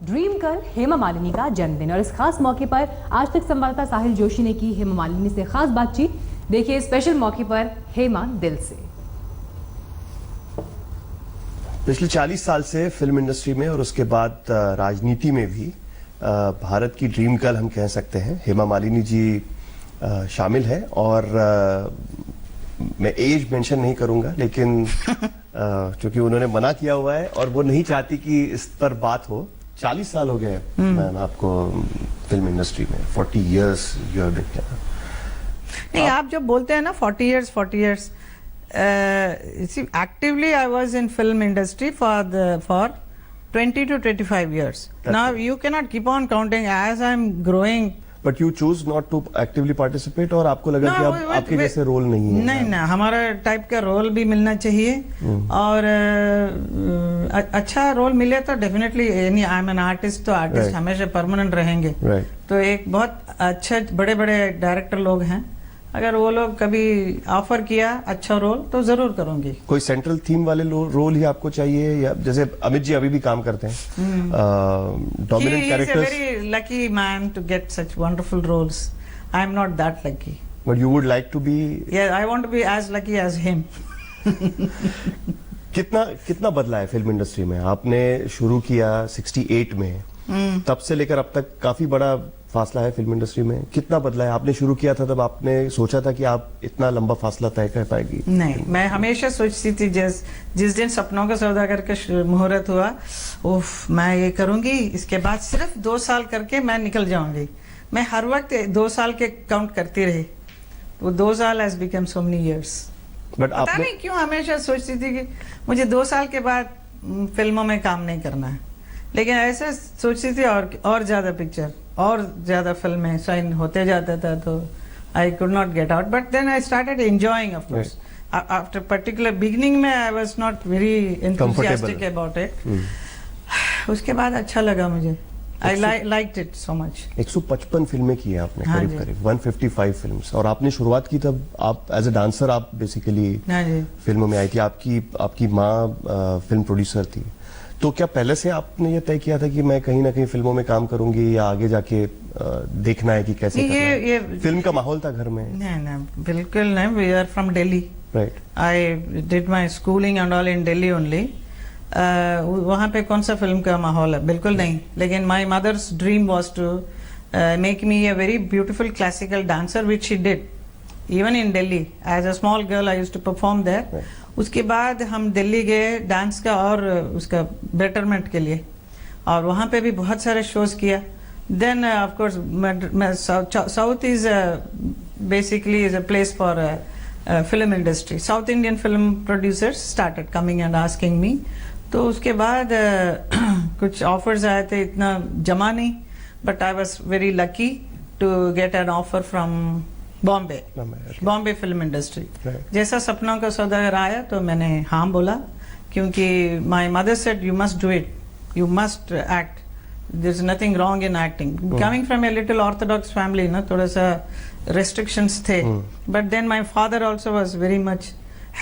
Dream girl Hema Malini का जन्मदिन और इस खास मौके पर आज तक संवाददाता साहिल जोशी ने की हेमा मालिनी से खास बातचीत। देखिए स्पेशल मौके पर हेमा दिल से। पिछले 40 साल से फिल्म इंडस्ट्री में और उसके बाद राजनीति में भी भारत की ड्रीम गर्ल हम कह सकते हैं हेमा मालिनी जी शामिल है। और मैं एज मेंशन नहीं करूंगा, लेकिन क्योंकि उन्होंने मना किया हुआ है और वो नहीं चाहती कि इस पर बात हो। 40 साल हो गए मैम आपको फिल्म इंडस्ट्री में, 40 years you have been here. नहीं, आप जब बोलते हैं ना 40 years, see, actively I was in film industry for 20 to 25 years. That's now right. you cannot keep on counting as I'm growing. But you choose not to actively participate, और आपको लगा कि अब आपके जैसे रोल नहीं है? नहीं ना, हमारा टाइप का रोल भी मिलना चाहिए और अच्छा रोल मिले तो definitely I am an artist, तो आर्टिस्ट हमेशा परमानेंट रहेंगे। तो एक बहुत अच्छे बड़े बड़े डायरेक्टर लोग हैं, अगर वो लोग कभी ऑफर किया अच्छा रोल तो जरूर करूंगी। कोई सेंट्रल थीम वाले रोल ही आपको चाहिए, या जैसे अमित जी अभी भी काम करते हैं dominant characters? He is a very lucky man to get such wonderful roles. I am not that lucky. But you would like to be? Yeah, I want to be as lucky as him. कितना बदला है film industry में? आपने शुरू किया 68 में, तब से लेकर अब तक काफी बड़ा फासला है फिल्म इंडस्ट्री में। कितना बदला है? आपने शुरू किया था तब आपने सोचा था कि आप इतना लंबा फासला तय कर पाएगी? नहीं, मैं हमेशा सोचती थी जिस दिन सपनों का सौदा करके मुहूर्त हुआ, उफ मैं ये करूंगी, इसके बाद सिर्फ 2 साल करके मैं निकल जाऊंगी। मैं हर वक्त 2 साल के काउंट करती रही, वो 2 साल has become so many years. पता नहीं क्यों हमेशा सोचती थी कि मुझे 2 साल के बाद फिल्मों में काम नहीं करना है, लेकिन ऐसे सोचती थी और ज्यादा पिक्चर और ज्यादा फिल्में साइन होते जाता था, तो I could not get out. But then I started enjoying of course. After particular beginning में I was not very enthusiastic about it. उसके बाद अच्छा लगा मुझे, I liked it so much. 155 फिल्में की है आपने, करीब करीब 155 फिल्म्स। और आपने शुरुआत की तब आप एज ए डांसर आप बेसिकली फिल्मों में आई थी। आपकी माँ फिल्म प्रोड्यूसर थी, तो क्या पहले से आपने ये तय किया था कि मैं कहीं ना कहीं फिल्मों में काम करूंगी, या आगे जाके देखना है कि कैसे करना है? ये फिल्म का माहौल था घर में? नहीं, बिल्कुल नहीं। We are from Delhi, right. I did my schooling and all in Delhi only. वहाँ पे कौन सा फिल्म का माहौल है? बिल्कुल नहीं। लेकिन my mother's dream was to make me a very beautiful classical dancer, which she did even in Delhi. As a small girl I used to perform there. उसके बाद हम दिल्ली गए डांस का और उसका बेटरमेंट के लिए, और वहाँ पे भी बहुत सारे शोज किया। Then of course south is basically is a place for film industry. South Indian film producers started coming and asking me. तो उसके बाद कुछ ऑफर्स आए थे, इतना जमा नहीं, but I was very lucky to get an offer from Bombay film industry. जैसा सपनों का सौदागर आया तो मैंने हाँ बोला, क्योंकि my mother said you must do it, you must act, there is nothing wrong in acting. Coming from a little orthodox family ना, थोड़ा सा रेस्ट्रिक्शंस थे, but then my father also was very much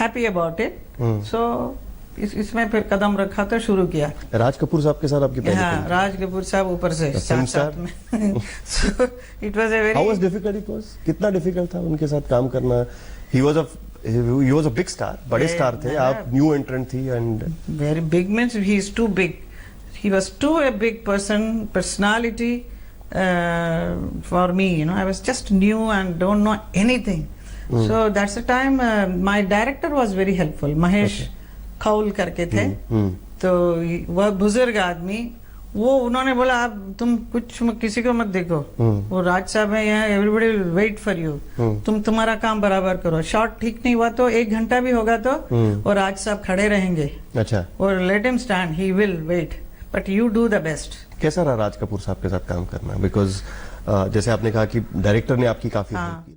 happy about it. So इसमें फिर कदम रखा तो शुरू किया। राज कपूर साहब के साथ आपकी पहली फिल्म? राज कपूर साहब ऊपर से साथ में। So it was a very How was difficult it was? कितना डिफिकल्ट था उनके साथ काम करना? He was a big star, बड़े स्टार थे, आप न्यू एंट्रेंट थी। And very big means he is too big. He was too a big personality for me. You know, I was just new and don't know anything. So that's the time my director was very helpful. Mahesh खौल करके थे, तो वह बुजुर्ग आदमी, वो उन्होंने बोला आप तुम कुछ किसी को मत देखो, वो राज साहब है यहाँ, everybody will wait for you, तुम तुम्हारा काम बराबर करो। शॉट ठीक नहीं हुआ तो 1 घंटा भी होगा तो वो राज साहब खड़े रहेंगे। अच्छा। और let him stand, he will wait, but you do the best. कैसा रहा राज कपूर साहब के साथ काम करना? बिकॉज जैसे आपने कहा कि डायरेक्टर ने आपकी काफी हेल्प की।